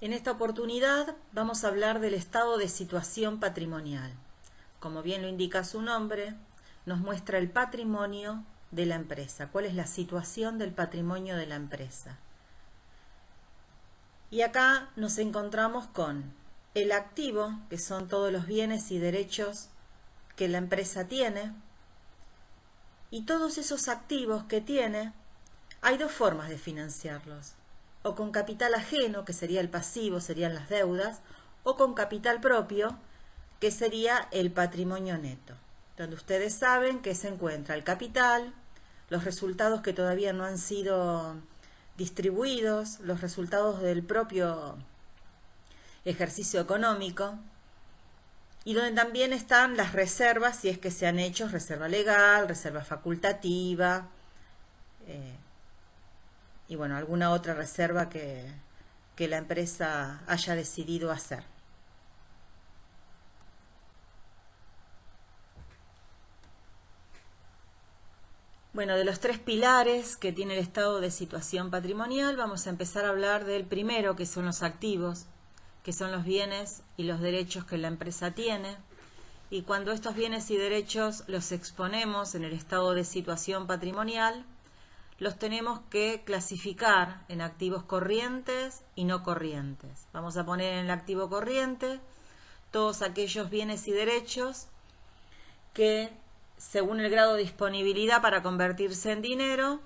En esta oportunidad vamos a hablar del estado de situación patrimonial. Como bien lo indica su nombre, nos muestra el patrimonio de la empresa. ¿Cuál es la situación del patrimonio de la empresa? Y acá nos encontramos con el activo, que son todos los bienes y derechos que la empresa tiene. Y todos esos activos que tiene, hay dos formas de financiarlos. O con capital ajeno, que sería el pasivo, serían las deudas, o con capital propio, que sería el patrimonio neto, donde ustedes saben que se encuentra el capital, los resultados que todavía no han sido distribuidos, los resultados del propio ejercicio económico, y donde también están las reservas, si es que se han hecho reserva legal, reserva facultativa, y bueno, alguna otra reserva que la empresa haya decidido hacer. Bueno, de los tres pilares que tiene el estado de situación patrimonial, vamos a empezar a hablar del primero, que son los activos, que son los bienes y los derechos que la empresa tiene. Y cuando estos bienes y derechos los exponemos en el estado de situación patrimonial, los tenemos que clasificar en activos corrientes y no corrientes. Vamos a poner en el activo corriente todos aquellos bienes y derechos que, según el grado de disponibilidad para convertirse en dinero,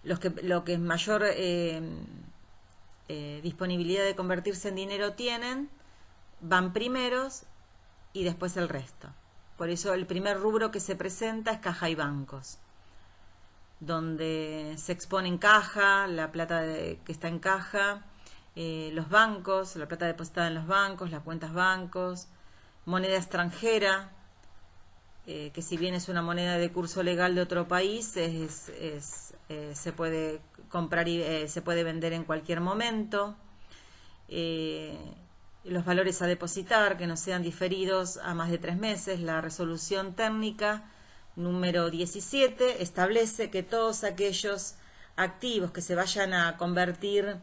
lo que mayor disponibilidad de convertirse en dinero tienen, van primeros y después el resto. Por eso el primer rubro que se presenta es caja y bancos, donde se expone en caja la plata que está en caja, los bancos, la plata depositada en los bancos, las cuentas bancos, moneda extranjera, que si bien es una moneda de curso legal de otro país, se puede comprar y se puede vender en cualquier momento. Los valores a depositar que no sean diferidos a más de 3 meses. La resolución técnica número 17 establece que todos aquellos activos que se vayan a convertir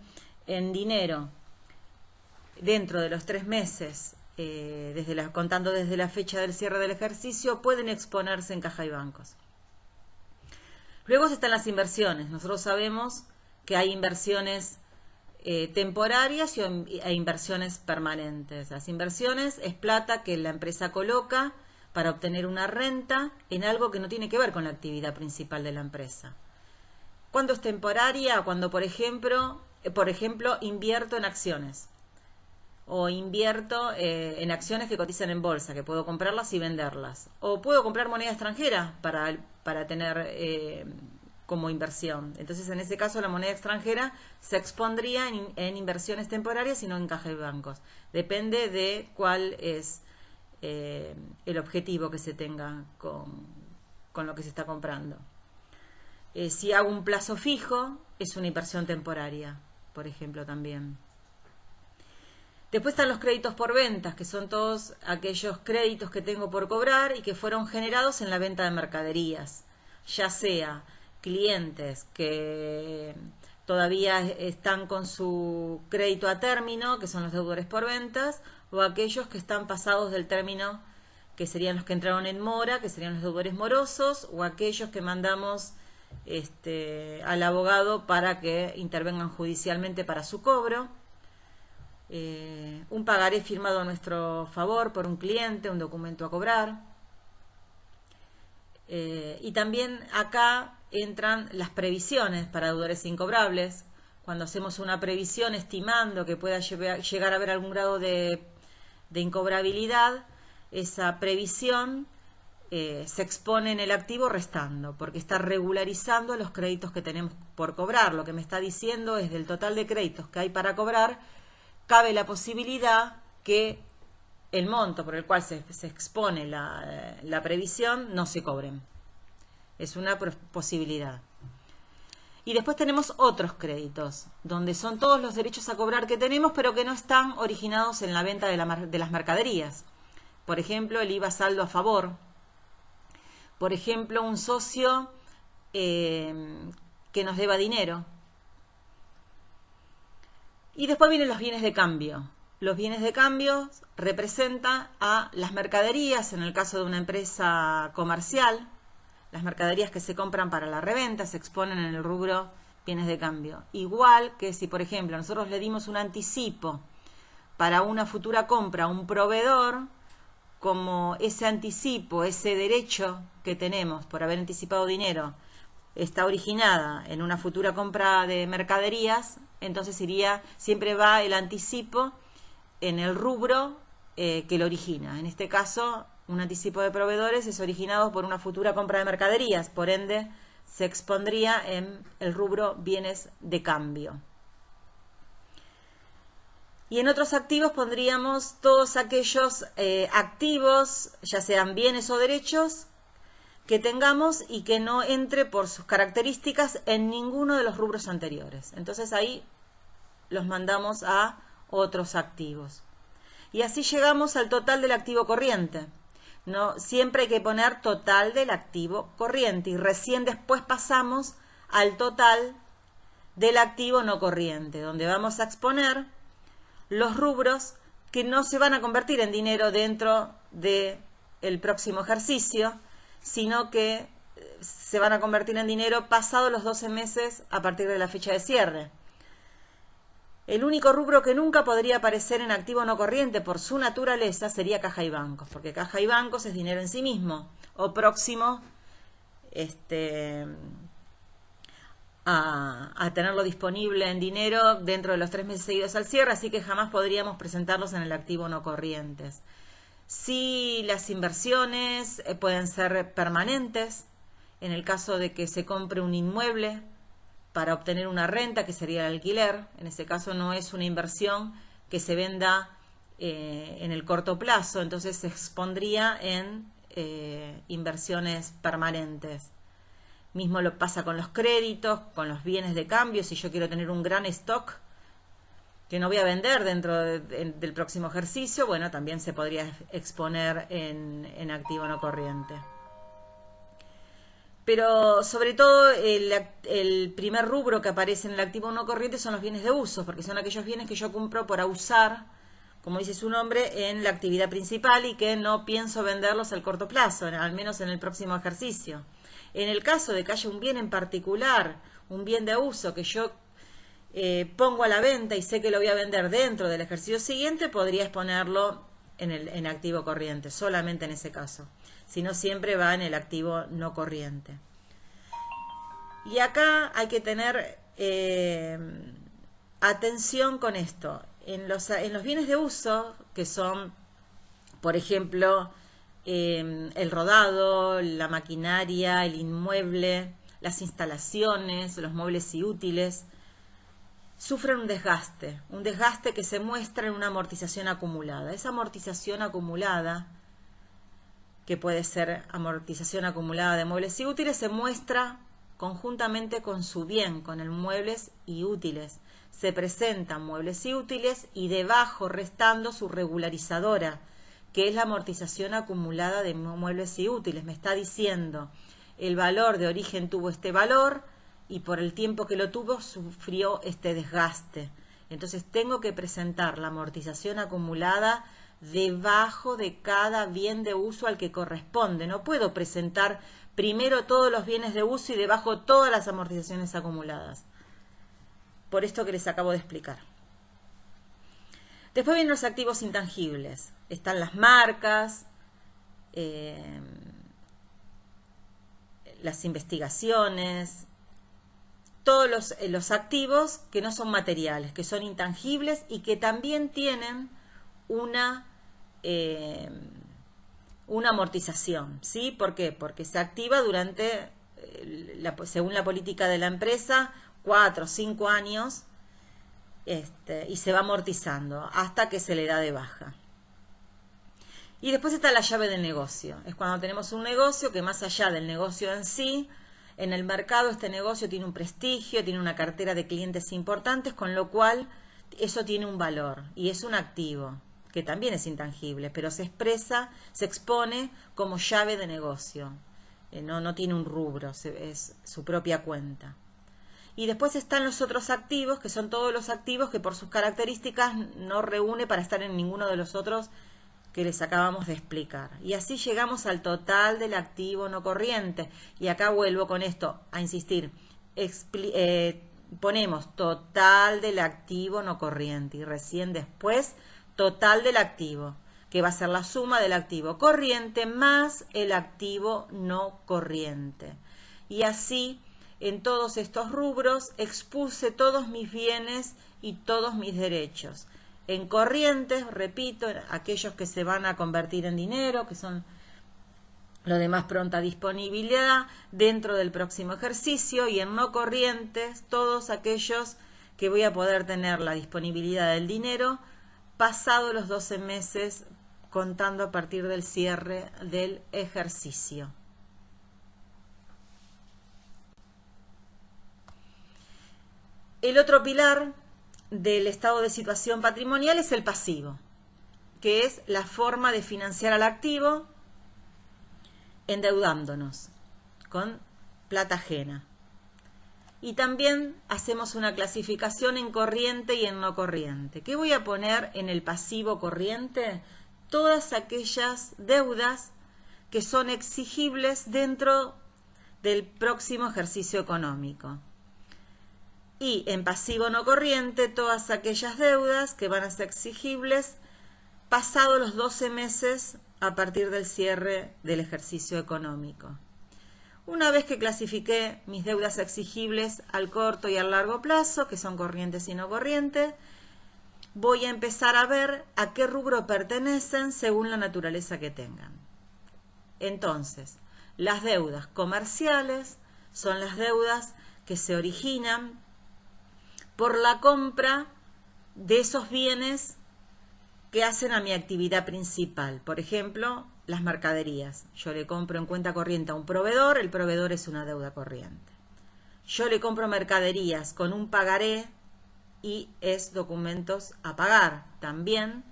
en dinero dentro de los 3 meses, contando desde la fecha del cierre del ejercicio, pueden exponerse en caja y bancos. Luego están las inversiones. Nosotros sabemos que hay inversiones temporarias e inversiones permanentes. Las inversiones es plata que la empresa coloca para obtener una renta en algo que no tiene que ver con la actividad principal de la empresa. ¿Cuándo es temporaria? Cuando, por ejemplo, invierto en acciones. O invierto en acciones que cotizan en bolsa, que puedo comprarlas y venderlas. O puedo comprar moneda extranjera para tener como inversión. Entonces, en ese caso, la moneda extranjera se expondría en inversiones temporarias y no en caja de bancos. Depende de cuál es el objetivo que se tenga con lo que se está comprando. Si hago un plazo fijo, es una inversión temporaria, por ejemplo, también. Después están los créditos por ventas, que son todos aquellos créditos que tengo por cobrar y que fueron generados en la venta de mercaderías, ya sea clientes que todavía están con su crédito a término, que son los deudores por ventas, o aquellos que están pasados del término, que serían los que entraron en mora, que serían los deudores morosos, o aquellos que mandamos al abogado para que intervengan judicialmente para su cobro. Un pagaré firmado a nuestro favor por un cliente, un documento a cobrar. Y también acá entran las previsiones para deudores incobrables. Cuando hacemos una previsión estimando que pueda llegar a haber algún grado de incobrabilidad, esa previsión se expone en el activo restando, porque está regularizando los créditos que tenemos por cobrar. Lo que me está diciendo es del total de créditos que hay para cobrar, cabe la posibilidad que el monto por el cual se expone la previsión no se cobren. Es una posibilidad. Y después tenemos otros créditos, donde son todos los derechos a cobrar que tenemos, pero que no están originados en la venta de las mercaderías. Por ejemplo, el IVA saldo a favor. Por ejemplo, un socio que nos deba dinero. Y después vienen los bienes de cambio. Los bienes de cambio representan a las mercaderías, en el caso de una empresa comercial, las mercaderías que se compran para la reventa se exponen en el rubro bienes de cambio. Igual que si, por ejemplo, nosotros le dimos un anticipo para una futura compra a un proveedor, como ese anticipo, ese derecho que tenemos por haber anticipado dinero, está originada en una futura compra de mercaderías, entonces siempre va el anticipo en el rubro que lo origina. En este caso, un anticipo de proveedores es originado por una futura compra de mercaderías, por ende se expondría en el rubro bienes de cambio. Y en otros activos pondríamos todos aquellos activos, ya sean bienes o derechos, que tengamos y que no entre por sus características en ninguno de los rubros anteriores. Entonces ahí los mandamos a otros activos. Y así llegamos al total del activo corriente. No, siempre hay que poner total del activo corriente y recién después pasamos al total del activo no corriente, donde vamos a exponer los rubros que no se van a convertir en dinero dentro del próximo ejercicio, sino que se van a convertir en dinero pasados los 12 meses a partir de la fecha de cierre. El único rubro que nunca podría aparecer en activo no corriente por su naturaleza sería caja y bancos, porque caja y bancos es dinero en sí mismo o próximo a tenerlo disponible en dinero dentro de los 3 meses seguidos al cierre, así que jamás podríamos presentarlos en el activo no corrientes. Sí, las inversiones pueden ser permanentes, en el caso de que se compre un inmueble para obtener una renta, que sería el alquiler. En ese caso no es una inversión que se venda en el corto plazo, entonces se expondría en inversiones permanentes. Mismo lo pasa con los créditos, con los bienes de cambio. Si yo quiero tener un gran stock que no voy a vender dentro del próximo ejercicio, bueno, también se podría exponer en activo no corriente. Pero sobre todo el primer rubro que aparece en el activo no corriente son los bienes de uso, porque son aquellos bienes que yo compro por usar, como dice su nombre, en la actividad principal y que no pienso venderlos al corto plazo, al menos en el próximo ejercicio. En el caso de que haya un bien en particular, un bien de uso que yo pongo a la venta y sé que lo voy a vender dentro del ejercicio siguiente, podría exponerlo en activo corriente, solamente en ese caso. Si no, siempre va en el activo no corriente. Y acá hay que tener atención con esto. En los bienes de uso, que son, por ejemplo, el rodado, la maquinaria, el inmueble, las instalaciones, los muebles y útiles, sufren un desgaste que se muestra en una amortización acumulada. Esa amortización acumulada, que puede ser amortización acumulada de muebles y útiles, se muestra conjuntamente con su bien, con el muebles y útiles. Se presentan muebles y útiles y debajo restando su regularizadora, que es la amortización acumulada de muebles y útiles. Me está diciendo, el valor de origen tuvo este valor y por el tiempo que lo tuvo sufrió este desgaste. Entonces tengo que presentar la amortización acumulada debajo de cada bien de uso al que corresponde. No puedo presentar primero todos los bienes de uso y debajo todas las amortizaciones acumuladas. Por esto que les acabo de explicar. Después vienen los activos intangibles. Están las marcas, las investigaciones, todos los activos que no son materiales, que son intangibles y que también tienen una amortización, ¿sí? ¿Por qué? Porque se activa durante, según la política de la empresa, 4 o 5 años y se va amortizando hasta que se le da de baja. Y después está la llave del negocio. Es cuando tenemos un negocio que más allá del negocio en sí, en el mercado este negocio tiene un prestigio, tiene una cartera de clientes importantes, con lo cual eso tiene un valor y es un activo que también es intangible, pero se expresa, se expone como llave de negocio. No tiene un rubro, es su propia cuenta. Y después están los otros activos, que son todos los activos que por sus características no reúne para estar en ninguno de los otros que les acabamos de explicar. Y así llegamos al total del activo no corriente. Y acá vuelvo con esto a insistir. Ponemos total del activo no corriente y recién después total del activo, que va a ser la suma del activo corriente más el activo no corriente. Y así, en todos estos rubros, expuse todos mis bienes y todos mis derechos. En corrientes, repito, aquellos que se van a convertir en dinero, que son lo de más pronta disponibilidad dentro del próximo ejercicio, y en no corrientes, todos aquellos que voy a poder tener la disponibilidad del dinero pasado los 12 meses, contando a partir del cierre del ejercicio. El otro pilar del estado de situación patrimonial es el pasivo, que es la forma de financiar al activo endeudándonos con plata ajena. Y también hacemos una clasificación en corriente y en no corriente. ¿Qué voy a poner en el pasivo corriente? Todas aquellas deudas que son exigibles dentro del próximo ejercicio económico. Y en pasivo no corriente, todas aquellas deudas que van a ser exigibles pasados los 12 meses a partir del cierre del ejercicio económico. Una vez que clasifiqué mis deudas exigibles al corto y al largo plazo, que son corrientes y no corrientes, voy a empezar a ver a qué rubro pertenecen según la naturaleza que tengan. Entonces, las deudas comerciales son las deudas que se originan por la compra de esos bienes que hacen a mi actividad principal. Por ejemplo, las mercaderías. Yo le compro en cuenta corriente a un proveedor, el proveedor es una deuda corriente. Yo le compro mercaderías con un pagaré y es documentos a pagar. También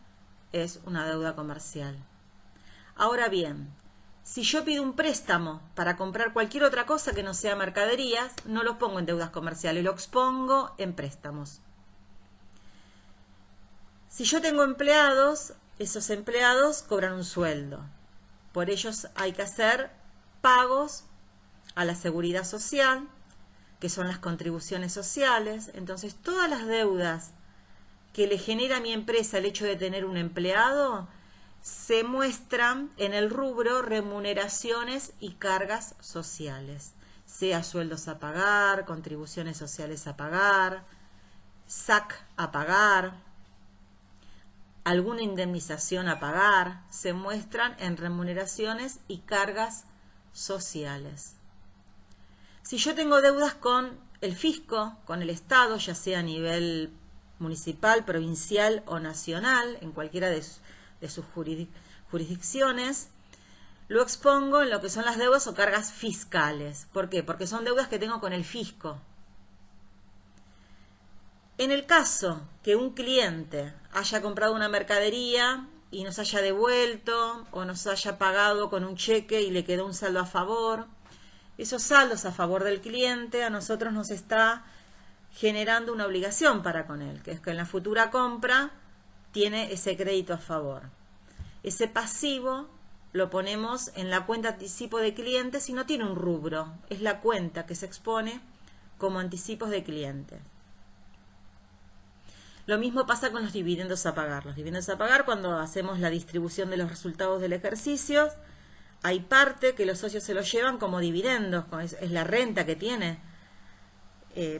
es una deuda comercial. Ahora bien, si yo pido un préstamo para comprar cualquier otra cosa que no sea mercaderías, no lo pongo en deudas comerciales, lo expongo en préstamos. Si yo tengo empleados, esos empleados cobran un sueldo. Por ellos hay que hacer pagos a la seguridad social, que son las contribuciones sociales. Entonces, todas las deudas que le genera a mi empresa el hecho de tener un empleado se muestran en el rubro remuneraciones y cargas sociales, sea sueldos a pagar, contribuciones sociales a pagar, SAC a pagar, alguna indemnización a pagar, se muestran en remuneraciones y cargas sociales. Si yo tengo deudas con el fisco, con el Estado, ya sea a nivel municipal, provincial o nacional, en cualquiera de sus jurisdicciones, lo expongo en lo que son las deudas o cargas fiscales. ¿Por qué? Porque son deudas que tengo con el fisco. En el caso que un cliente haya comprado una mercadería y nos haya devuelto o nos haya pagado con un cheque y le quedó un saldo a favor, esos saldos a favor del cliente a nosotros nos está generando una obligación para con él, que es que en la futura compra tiene ese crédito a favor. Ese pasivo lo ponemos en la cuenta anticipo de clientes y no tiene un rubro, es la cuenta que se expone como anticipos de clientes. Lo mismo pasa con los dividendos a pagar. Los dividendos a pagar, cuando hacemos la distribución de los resultados del ejercicio, hay parte que los socios se lo llevan como dividendos, es la renta que tiene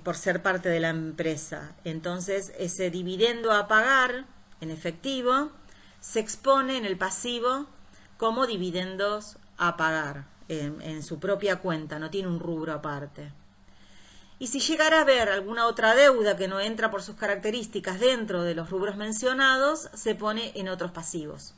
por ser parte de la empresa. Entonces, ese dividendo a pagar en efectivo se expone en el pasivo como dividendos a pagar en su propia cuenta, no tiene un rubro aparte. Y si llegara a haber alguna otra deuda que no entra por sus características dentro de los rubros mencionados, se pone en otros pasivos.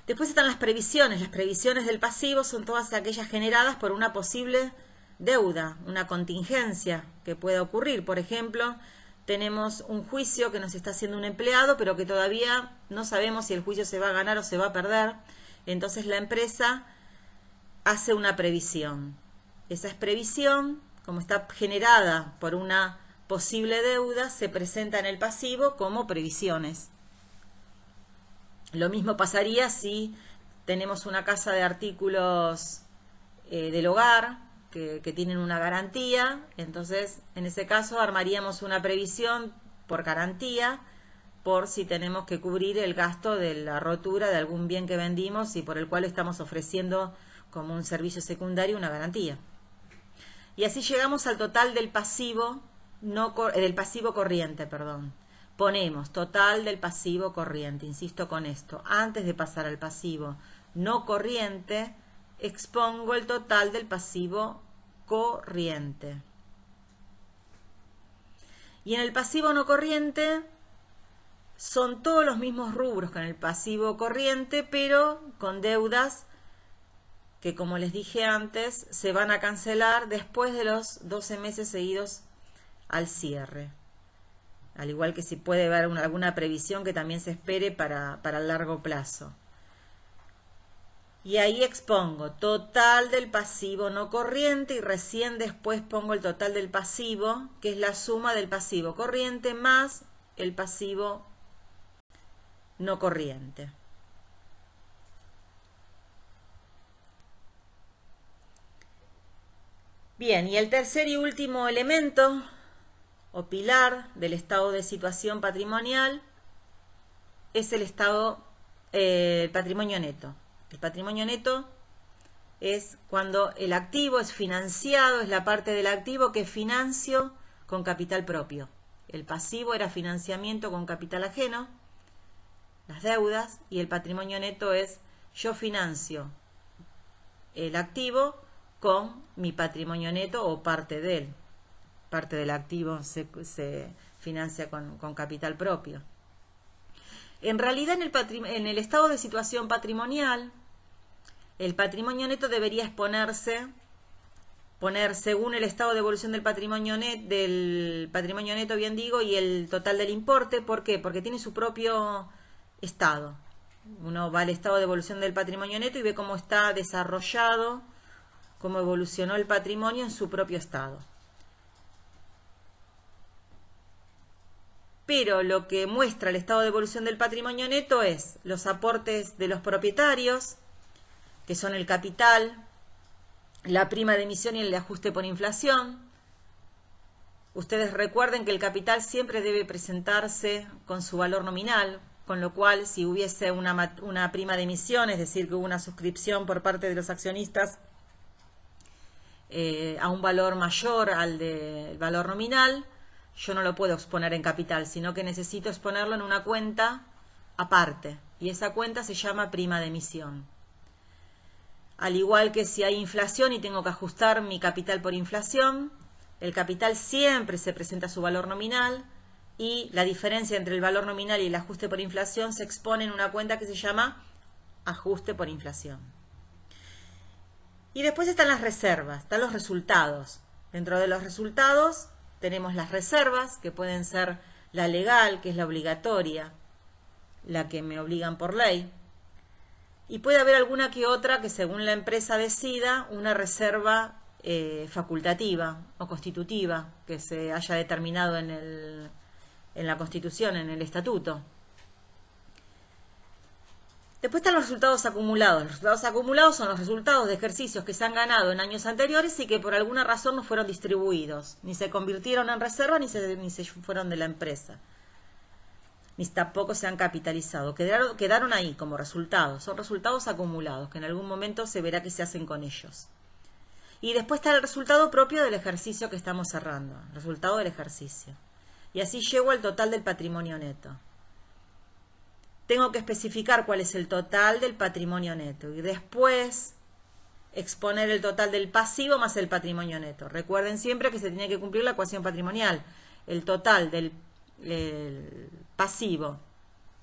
Después están las previsiones. Las previsiones del pasivo son todas aquellas generadas por una posible deuda, una contingencia que pueda ocurrir. Por ejemplo, tenemos un juicio que nos está haciendo un empleado, pero que todavía no sabemos si el juicio se va a ganar o se va a perder. Entonces la empresa hace una previsión. Esa previsión como está generada por una posible deuda, se presenta en el pasivo como previsiones. Lo mismo pasaría si tenemos una casa de artículos del hogar que tienen una garantía. Entonces, en ese caso, armaríamos una previsión por garantía por si tenemos que cubrir el gasto de la rotura de algún bien que vendimos y por el cual estamos ofreciendo como un servicio secundario una garantía. Y así llegamos al total del pasivo, del pasivo corriente, perdón. Ponemos total del pasivo corriente, insisto con esto, antes de pasar al pasivo no corriente, expongo el total del pasivo corriente. Y en el pasivo no corriente son todos los mismos rubros que en el pasivo corriente, pero con deudas que, como les dije antes, se van a cancelar después de los 12 meses seguidos al cierre. Al igual que si puede haber alguna previsión que también se espere para el largo plazo. Y ahí expongo total del pasivo no corriente y recién después pongo el total del pasivo, que es la suma del pasivo corriente más el pasivo no corriente. Bien, y el tercer y último elemento o pilar del estado de situación patrimonial es el patrimonio neto. El patrimonio neto es cuando el activo es financiado, es la parte del activo que financio con capital propio. El pasivo era financiamiento con capital ajeno, las deudas, y el patrimonio neto es yo financio el activo con mi patrimonio neto o parte de él. Parte del activo se financia con capital propio. En realidad, en el estado de situación patrimonial, el patrimonio neto debería poner según el estado de evolución del patrimonio neto, bien digo, y el total del importe. ¿Por qué? Porque tiene su propio estado. Uno va al estado de evolución del patrimonio neto y ve cómo está desarrollado, cómo evolucionó el patrimonio en su propio estado. Pero lo que muestra el estado de evolución del patrimonio neto es los aportes de los propietarios, que son el capital, la prima de emisión y el de ajuste por inflación. Ustedes recuerden que el capital siempre debe presentarse con su valor nominal, con lo cual si hubiese una prima de emisión, es decir, que hubo una suscripción por parte de los accionistas a un valor mayor al del valor nominal, yo no lo puedo exponer en capital, sino que necesito exponerlo en una cuenta aparte, y esa cuenta se llama prima de emisión. Al igual que si hay inflación y tengo que ajustar mi capital por inflación, el capital siempre se presenta a su valor nominal y la diferencia entre el valor nominal y el ajuste por inflación se expone en una cuenta que se llama ajuste por inflación. Y después están las reservas, están los resultados. Dentro de los resultados tenemos las reservas, que pueden ser la legal, que es la obligatoria, la que me obligan por ley. Y puede haber alguna que otra que según la empresa decida, una reserva facultativa o constitutiva que se haya determinado en la Constitución, en el Estatuto. Después están los resultados acumulados. Los resultados acumulados son los resultados de ejercicios que se han ganado en años anteriores y que por alguna razón no fueron distribuidos, ni se convirtieron en reserva ni se fueron de la empresa, ni tampoco se han capitalizado. Quedaron ahí como resultados. Son resultados acumulados que en algún momento se verá qué se hacen con ellos. Y después está el resultado propio del ejercicio que estamos cerrando, el resultado del ejercicio. Y así llego al total del patrimonio neto. Tengo que especificar cuál es el total del patrimonio neto y después exponer el total del pasivo más el patrimonio neto. Recuerden siempre que se tiene que cumplir la ecuación patrimonial. El total del pasivo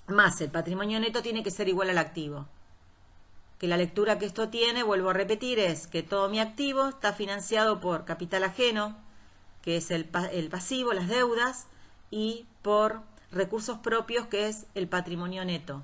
más el patrimonio neto tiene que ser igual al activo. Que la lectura que esto tiene, vuelvo a repetir, es que todo mi activo está financiado por capital ajeno, que es el pasivo, las deudas, y por recursos propios, que es el patrimonio neto.